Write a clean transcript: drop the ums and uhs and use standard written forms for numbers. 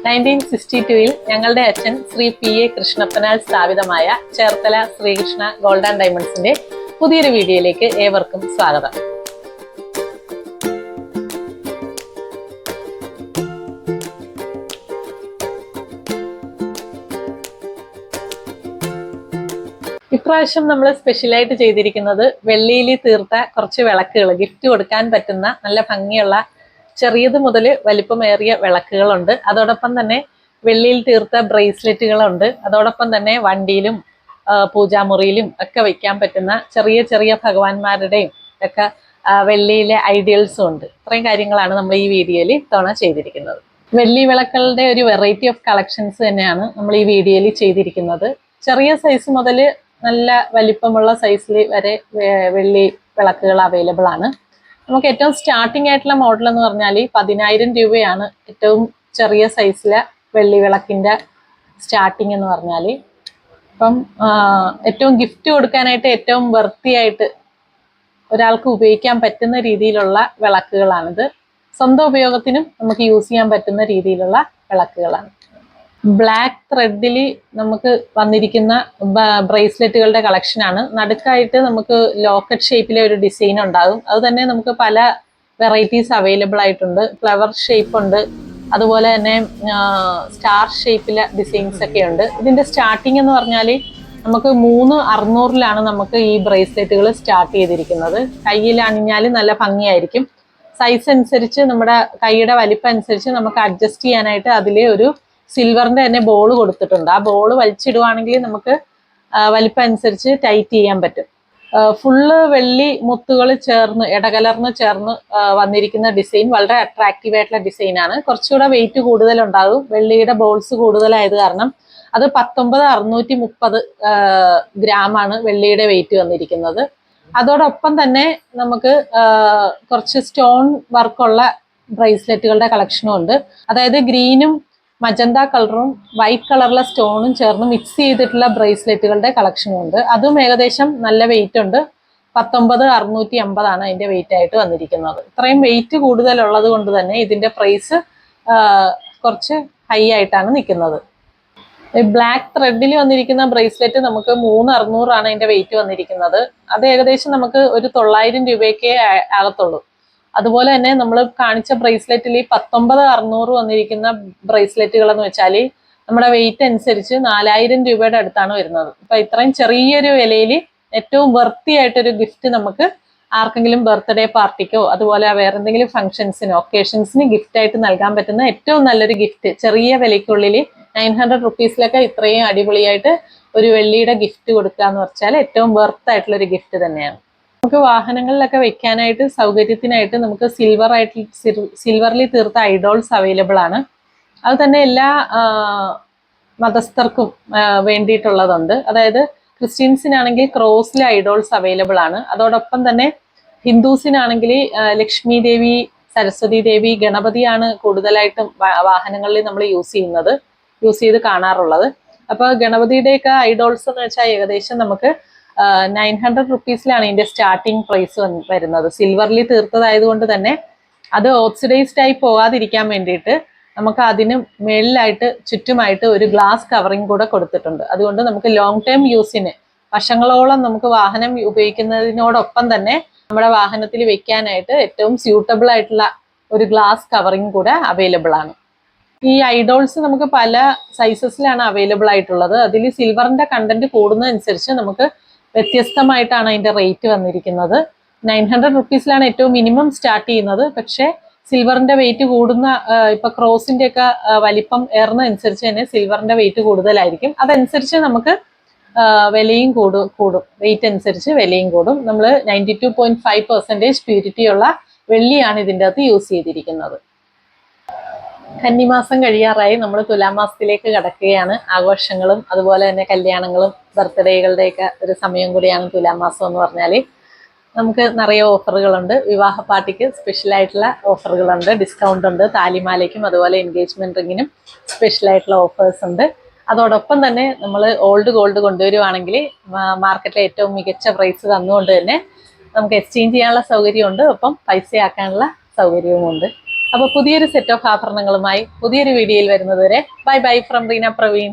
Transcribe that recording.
1962 ഞങ്ങളുടെ അച്ഛൻ ശ്രീ പി.എ. കൃഷ്ണപ്പനാൽ സ്ഥാപിതമായ ചേർത്തല ശ്രീകൃഷ്ണ ഗോൾഡ് ആൻഡ് ഡയമണ്ട്സിന്റെ പുതിയൊരു വീഡിയോയിലേക്ക് ഏവർക്കും സ്വാഗതം. ഇപ്രാവശ്യം നമ്മൾ സ്പെഷ്യലായിട്ട് ചെയ്തിരിക്കുന്നത് വെള്ളിയിൽ തീർത്ത കുറച്ച് വിളക്കുകൾ, ഗിഫ്റ്റ് കൊടുക്കാൻ പറ്റുന്ന നല്ല ഭംഗിയുള്ള ചെറിയത് മുതൽ വലിപ്പമേറിയ വിളക്കുകളുണ്ട്. അതോടൊപ്പം തന്നെ വെള്ളിയിൽ തീർത്ത ബ്രേസ്ലെറ്റുകളുണ്ട്. അതോടൊപ്പം തന്നെ വണ്ടിയിലും പൂജാമുറിയിലും ഒക്കെ വയ്ക്കാൻ പറ്റുന്ന ചെറിയ ചെറിയ ഭഗവാന്മാരുടെയും ഒക്കെ വെള്ളിയിലെ ഐഡിയൽസും ഉണ്ട്. ഇത്രയും കാര്യങ്ങളാണ് നമ്മൾ ഈ വീഡിയോയിൽ തവണ ചെയ്തിരിക്കുന്നത്. വെള്ളി വിളക്കുകളുടെ ഒരു വെറൈറ്റി ഓഫ് കളക്ഷൻസ് തന്നെയാണ് നമ്മൾ ഈ വീഡിയോയിൽ ചെയ്തിരിക്കുന്നത്. ചെറിയ സൈസ് മുതൽ നല്ല വലിപ്പമുള്ള സൈസിൽ വരെ വെള്ളി വിളക്കുകൾ അവൈലബിൾ ആണ്. നമുക്ക് ഏറ്റവും സ്റ്റാർട്ടിംഗ് ആയിട്ടുള്ള മോഡൽ എന്ന് പറഞ്ഞാൽ 10,000 രൂപയാണ് ഏറ്റവും ചെറിയ സൈസിലെ വെള്ളി വിളക്കിൻ്റെ സ്റ്റാർട്ടിങ് എന്ന് പറഞ്ഞാൽ. അപ്പം ഏറ്റവും ഗിഫ്റ്റ് കൊടുക്കാനായിട്ട് ഏറ്റവും വൃത്തിയായിട്ട് ഒരാൾക്ക് ഉപയോഗിക്കാൻ പറ്റുന്ന രീതിയിലുള്ള വിളക്കുകളാണിത്. സ്വന്തം ഉപയോഗത്തിനും നമുക്ക് യൂസ് ചെയ്യാൻ പറ്റുന്ന രീതിയിലുള്ള വിളക്കുകളാണ്. ബ്ലാക്ക് ത്രെഡിൽ നമുക്ക് വന്നിരിക്കുന്ന ബ്രേസ്ലെറ്റുകളുടെ കളക്ഷനാണ്. നടുക്കായിട്ട് നമുക്ക് ലോക്കറ്റ് ഷേപ്പിലെ ഒരു ഡിസൈൻ ഉണ്ടാകും. അത് തന്നെ നമുക്ക് പല വെറൈറ്റീസ് അവൈലബിൾ ആയിട്ടുണ്ട്. ഫ്ലവർ ഷേപ്പ് ഉണ്ട്, അതുപോലെ തന്നെ സ്റ്റാർ ഷേപ്പിലെ ഡിസൈൻസ് ഒക്കെ ഉണ്ട്. ഇതിന്റെ സ്റ്റാർട്ടിങ് എന്ന് പറഞ്ഞാൽ നമുക്ക് 3,600 നമുക്ക് ഈ ബ്രേസ്ലെറ്റുകൾ സ്റ്റാർട്ട് ചെയ്തിരിക്കുന്നത്. കയ്യിൽ അണിഞ്ഞാൽ നല്ല ഭംഗിയായിരിക്കും. സൈസ് അനുസരിച്ച് നമ്മുടെ കൈയുടെ വലിപ്പം അനുസരിച്ച് നമുക്ക് അഡ്ജസ്റ്റ് ചെയ്യാനായിട്ട് അതിൽ ഒരു സിൽവറിന്റെ തന്നെ ബോൾ കൊടുത്തിട്ടുണ്ട്. ആ ബോൾ വലിച്ചിടുവാണെങ്കിൽ നമുക്ക് വലിപ്പം അനുസരിച്ച് ടൈറ്റ് ചെയ്യാൻ പറ്റും. ഫുള്ള് വെള്ളി മുത്തുകൾ ചേർന്ന് ഇടകലർന്ന് ചേർന്ന് വന്നിരിക്കുന്ന ഡിസൈൻ വളരെ അട്രാക്റ്റീവ് ആയിട്ടുള്ള ഡിസൈനാണ്. കുറച്ചുകൂടെ വെയിറ്റ് കൂടുതലുണ്ടാകും. വെള്ളിയുടെ ബോൾസ് കൂടുതലായത് കാരണം അത് 19,630 ഗ്രാമാണ് വെള്ളിയുടെ വെയിറ്റ് വന്നിരിക്കുന്നത്. അതോടൊപ്പം തന്നെ നമുക്ക് കുറച്ച് സ്റ്റോൺ വർക്കുള്ള ബ്രേസ്ലെറ്റുകളുടെ കളക്ഷനും ഉണ്ട്. അതായത് ഗ്രീനും മജന്ത കളറും വൈറ്റ് കളറിലെ സ്റ്റോണും ചേർന്ന് മിക്സ് ചെയ്തിട്ടുള്ള ബ്രേസ്ലെറ്റുകളുടെ കളക്ഷനും ഉണ്ട്. അതും ഏകദേശം നല്ല വെയിറ്റ് ഉണ്ട്. 19,650 അതിന്റെ വെയിറ്റ് ആയിട്ട് വന്നിരിക്കുന്നത്. ഇത്രയും വെയിറ്റ് കൂടുതലുള്ളത് കൊണ്ട് തന്നെ ഇതിന്റെ പ്രൈസ് കുറച്ച് ഹൈ ആയിട്ടാണ് നിൽക്കുന്നത്. ബ്ലാക്ക് ത്രെഡിൽ വന്നിരിക്കുന്ന ബ്രേസ്ലെറ്റ് നമുക്ക് 3,600 അതിന്റെ വെയിറ്റ് വന്നിരിക്കുന്നത്. അത് ഏകദേശം നമുക്ക് ഒരു 900 രൂപയ്ക്കേ ആകത്തുള്ളൂ. അതുപോലെ തന്നെ നമ്മൾ കാണിച്ച ബ്രേസ്ലെറ്റിൽ 19,600 വന്നിരിക്കുന്ന ബ്രേസ്ലെറ്റുകൾ എന്ന് വെച്ചാൽ നമ്മുടെ വെയിറ്റ് അനുസരിച്ച് 4,000 രൂപയുടെ അടുത്താണ് വരുന്നത്. അപ്പൊ ഇത്രയും ചെറിയൊരു വിലയിൽ ഏറ്റവും വൃത്തിയായിട്ടൊരു ഗിഫ്റ്റ് നമുക്ക് ആർക്കെങ്കിലും ബർത്ത്ഡേ പാർട്ടിക്കോ അതുപോലെ വേറെ എന്തെങ്കിലും ഫംഗ്ഷൻസിനോ ഒക്കേഷൻസിന് ഗിഫ്റ്റ് ആയിട്ട് നൽകാൻ പറ്റുന്ന ഏറ്റവും നല്ലൊരു ഗിഫ്റ്റ്. ചെറിയ വിലയ്ക്കുള്ളിൽ 900 റുപ്പീസിലൊക്കെ ഇത്രയും അടിപൊളിയായിട്ട് ഒരു വെള്ളിയുടെ ഗിഫ്റ്റ് കൊടുക്കുക എന്ന് വെച്ചാൽ ഏറ്റവും വർത്ത് ആയിട്ടുള്ള ഒരു ഗിഫ്റ്റ് തന്നെയാണ്. നമുക്ക് വാഹനങ്ങളിലൊക്കെ വെക്കാനായിട്ട് സൗകര്യത്തിനായിട്ട് നമുക്ക് സിൽവറിൽ തീർത്ത ഐഡോൾസ് അവൈലബിൾ ആണ്. അത് തന്നെ എല്ലാ മതസ്ഥർക്കും വേണ്ടിയിട്ടുള്ളതുണ്ട്. അതായത് ക്രിസ്ത്യൻസിനാണെങ്കിൽ ക്രോസിലെ ഐഡോൾസ് അവൈലബിൾ ആണ്. അതോടൊപ്പം തന്നെ ഹിന്ദുസിനാണെങ്കിൽ ലക്ഷ്മി ദേവി, സരസ്വതി ദേവി, ഗണപതിയാണ് കൂടുതലായിട്ടും വാഹനങ്ങളിൽ നമ്മൾ യൂസ് ചെയ്ത് കാണാറുള്ളത്. അപ്പോൾ ഗണപതിയുടെയൊക്കെ ഐഡോൾസ് എന്ന് വെച്ചാൽ ഏകദേശം നമുക്ക് 900 റുപ്പീസിലാണ് ഇതിന്റെ സ്റ്റാർട്ടിംഗ് പ്രൈസ് വരുന്നത്. സിൽവറിൽ തീർത്തതായതുകൊണ്ട് തന്നെ അത് ഓക്സിഡൈസ്ഡ് ആയി പോകാതിരിക്കാൻ വേണ്ടിയിട്ട് നമുക്ക് അതിന് മേളിലായിട്ട് ചുറ്റുമായിട്ട് ഒരു ഗ്ലാസ് കവറിങ് കൂടെ കൊടുത്തിട്ടുണ്ട്. അതുകൊണ്ട് നമുക്ക് ലോങ് ടേം യൂസിന് വർഷങ്ങളോളം നമുക്ക് വാഹനം ഉപയോഗിക്കുന്നതിനോടൊപ്പം തന്നെ നമ്മുടെ വാഹനത്തിൽ വെക്കാനായിട്ട് ഏറ്റവും സ്യൂട്ടബിൾ ആയിട്ടുള്ള ഒരു ഗ്ലാസ് കവറിങ് കൂടെ അവൈലബിൾ ആണ്. ഈ ഐഡോൾസ് നമുക്ക് പല സൈസസിലാണ് അവൈലബിൾ ആയിട്ടുള്ളത്. അതിൽ സിൽവറിന്റെ കണ്ടന്റ് കൂടുന്നതനുസരിച്ച് നമുക്ക് വ്യത്യസ്തമായിട്ടാണ് അതിന്റെ റേറ്റ് വന്നിരിക്കുന്നത്. 900 റുപ്പീസിലാണ് ഏറ്റവും മിനിമം സ്റ്റാർട്ട് ചെയ്യുന്നത്. പക്ഷേ സിൽവറിന്റെ വെയിറ്റ് കൂടുന്ന ഇപ്പൊ ക്രോസിന്റെ ഒക്കെ വലിപ്പം ഏറുന്നതനുസരിച്ച് തന്നെ സിൽവറിന്റെ വെയിറ്റ് കൂടുതലായിരിക്കും. അതനുസരിച്ച് നമുക്ക് വിലയും കൂടും. വെയിറ്റ് അനുസരിച്ച് വിലയും കൂടും. നമ്മൾ 92.5% പ്യൂരിറ്റി ഉള്ള വെള്ളിയാണ് ഇതിൻ്റെ അകത്ത് യൂസ് ചെയ്തിരിക്കുന്നത്. കന്നിമാസം കഴിയാറായി നമ്മൾ തുലാമാസത്തിലേക്ക് കടക്കുകയാണ്. ആഘോഷങ്ങളും അതുപോലെ തന്നെ കല്യാണങ്ങളും ബർത്ത്ഡേകളുടെയൊക്കെ ഒരു സമയം കൂടിയാണ് തുലാമാസം എന്ന് പറഞ്ഞാൽ. നമുക്ക് നിറയെ ഓഫറുകളുണ്ട്. വിവാഹ പാർട്ടിക്ക് സ്പെഷ്യലായിട്ടുള്ള ഓഫറുകളുണ്ട്, ഡിസ്കൗണ്ട് ഉണ്ട്. താലിമാലയ്ക്കും അതുപോലെ എൻഗേജ്മെന്റ് റിങ്ങിനും സ്പെഷ്യലായിട്ടുള്ള ഓഫേഴ്സ് ഉണ്ട്. അതോടൊപ്പം തന്നെ നമ്മൾ ഓൾഡ് ഗോൾഡ് കൊണ്ടുവരുവാണെങ്കിൽ മാർക്കറ്റിലെ ഏറ്റവും മികച്ച പ്രൈസ് തന്നുകൊണ്ട് തന്നെ നമുക്ക് എക്സ്ചേഞ്ച് ചെയ്യാനുള്ള സൗകര്യമുണ്ട്. ഒപ്പം പൈസ ആക്കാനുള്ള സൗകര്യവുമുണ്ട്. അപ്പോൾ പുതിയൊരു സെറ്റ് ഓഫ് ആഭരണങ്ങളുമായി പുതിയൊരു വീഡിയോയിൽ വരുന്നതുവരെ bye bye from Reena Praveen.